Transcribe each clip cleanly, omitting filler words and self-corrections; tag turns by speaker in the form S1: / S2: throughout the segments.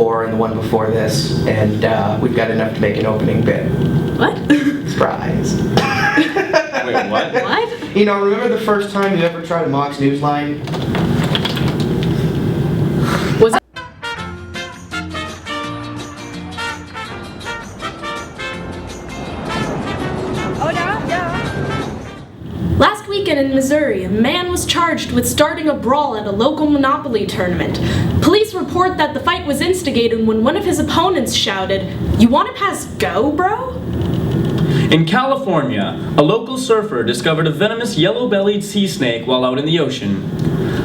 S1: before and the one before this, and we've got enough to make an opening bid.
S2: What?
S1: Surprise.
S3: Wait, what?
S2: What?
S1: You know, remember the first time you ever tried a Mox Newsline?
S2: Was it? Last weekend in Missouri, a man was charged with starting a brawl at a local Monopoly tournament. Police report that the fight was instigated when one of his opponents shouted, "You wanna pass go, bro?"
S3: In California, a local surfer discovered a venomous yellow-bellied sea snake while out in the ocean.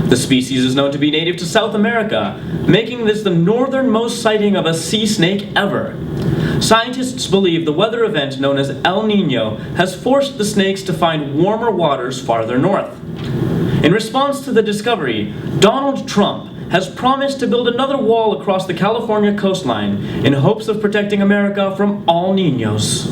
S3: The species is known to be native to South America, making this the northernmost sighting of a sea snake ever. Scientists believe the weather event known as El Niño has forced the snakes to find warmer waters farther north. In response to the discovery, Donald Trump has promised to build another wall across the California coastline in hopes of protecting America from all Niños.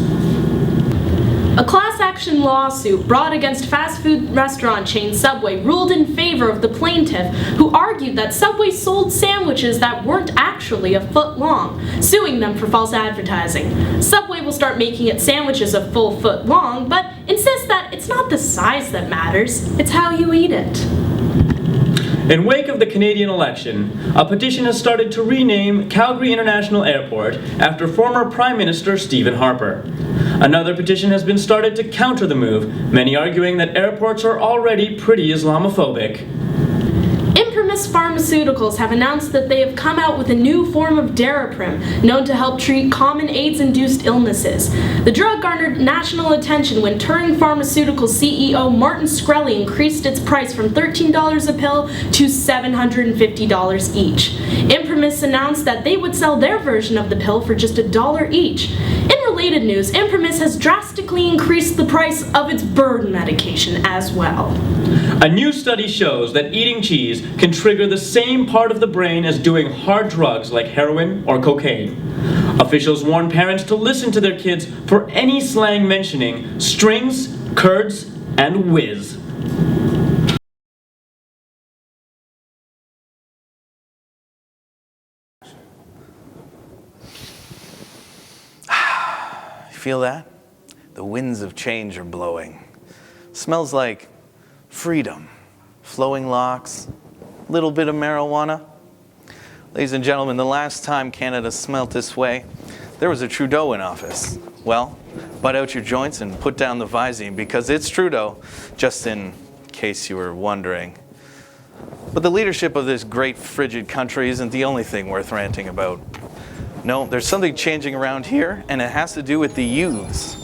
S2: A class action lawsuit brought against fast food restaurant chain Subway ruled in favor of the plaintiff, who argued that Subway sold sandwiches that weren't actually a foot long, suing them for false advertising. Subway will start making its sandwiches a full foot long, but insists that it's not the size that matters, it's how you eat it.
S3: In wake of the Canadian election, a petition has started to rename Calgary International Airport after former Prime Minister Stephen Harper. Another petition has been started to counter the move, many arguing that airports are already pretty Islamophobic.
S2: Imprimis Pharmaceuticals have announced that they have come out with a new form of Daraprim, known to help treat common AIDS-induced illnesses. The drug garnered national attention when Turing Pharmaceuticals CEO Martin Shkreli increased its price from $13 a pill to $750 each. Imprimis announced that they would sell their version of the pill for just $1 each. In related news, Imprimis has drastically increased the price of its burn medication as well.
S3: A new study shows that eating cheese can trigger the same part of the brain as doing hard drugs like heroin or cocaine. Officials warn parents to listen to their kids for any slang mentioning strings, curds, and whiz.
S4: Feel that? The winds of change are blowing. Smells like freedom, flowing locks, little bit of marijuana. Ladies and gentlemen, the last time Canada smelt this way, there was a Trudeau in office. Well, butt out your joints and put down the Visine because it's Trudeau, just in case you were wondering. But the leadership of this great frigid country isn't the only thing worth ranting about. No, there's something changing around here, and it has to do with the youths.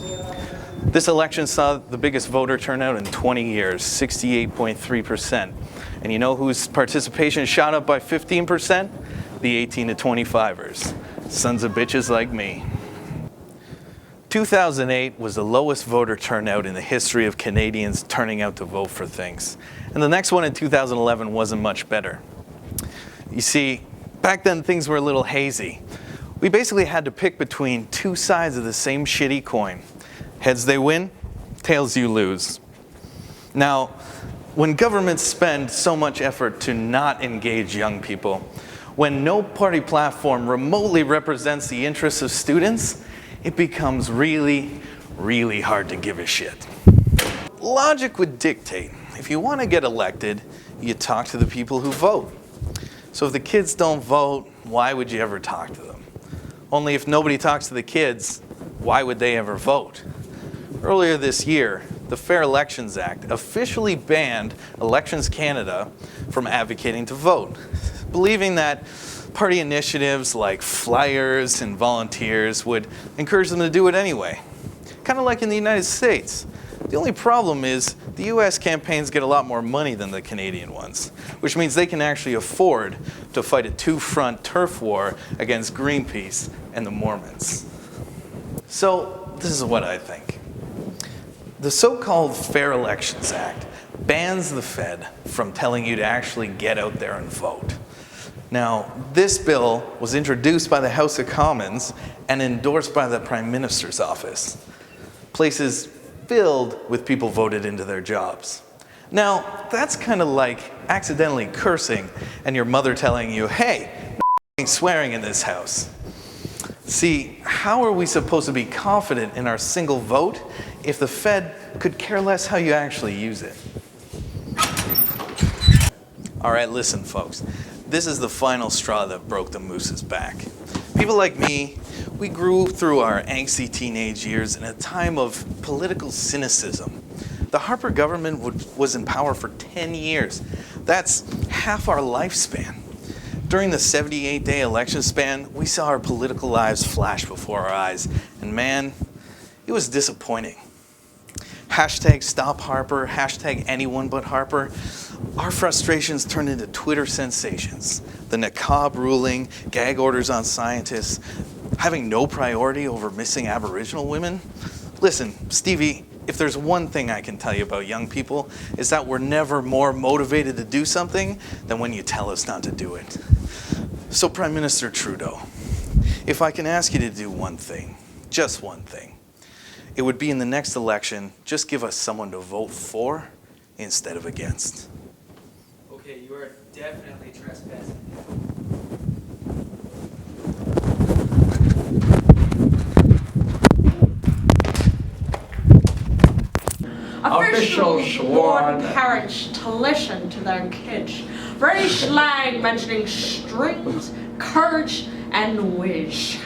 S4: This election saw the biggest voter turnout in 20 years, 68.3%. And you know whose participation shot up by 15%? The 18 to 25ers. Sons of bitches like me. 2008 was the lowest voter turnout in the history of Canadians turning out to vote for things. And the next one in 2011 wasn't much better. You see, back then things were a little hazy. We basically had to pick between two sides of the same shitty coin. Heads they win, tails you lose. Now, when governments spend so much effort to not engage young people, when no party platform remotely represents the interests of students, it becomes really, really hard to give a shit. Logic would dictate, if you want to get elected, you talk to the people who vote. So if the kids don't vote, why would you ever talk to them? Only if nobody talks to the kids, why would they ever vote? Earlier this year, the Fair Elections Act officially banned Elections Canada from advocating to vote, believing that party initiatives like flyers and volunteers would encourage them to do it anyway. Kind of like in the United States. The only problem is the US campaigns get a lot more money than the Canadian ones, which means they can actually afford to fight a two-front turf war against Greenpeace and the Mormons. So this is what I think. The so-called Fair Elections Act bans the Fed from telling you to actually get out there and vote. Now, this bill was introduced by the House of Commons and endorsed by the Prime Minister's office. Places filled with people voted into their jobs. Now, that's kind of like accidentally cursing and your mother telling you, hey, swearing in this house. See, how are we supposed to be confident in our single vote if the Fed could care less how you actually use it? All right, listen, folks. This is the final straw that broke the moose's back. People like me, we grew through our angsty teenage years in a time of political cynicism. The Harper government was in power for 10 years. That's half our lifespan. During the 78-day election span, we saw our political lives flash before our eyes, and man, it was disappointing. Hashtag stop Harper, hashtag anyone but Harper. Our frustrations turned into Twitter sensations. The niqab ruling, gag orders on scientists, having no priority over missing Aboriginal women. Listen, Stevie, if there's one thing I can tell you about young people, is that we're never more motivated to do something than when you tell us not to do it. So Prime Minister Trudeau, if I can ask you to do one thing, just one thing, it would be in the next election, just give us someone to vote for instead of against.
S1: Okay, you are definitely trespassing.
S2: Officials warn parents to listen to their kids. Very slang mentioning strings, courage, and whiz.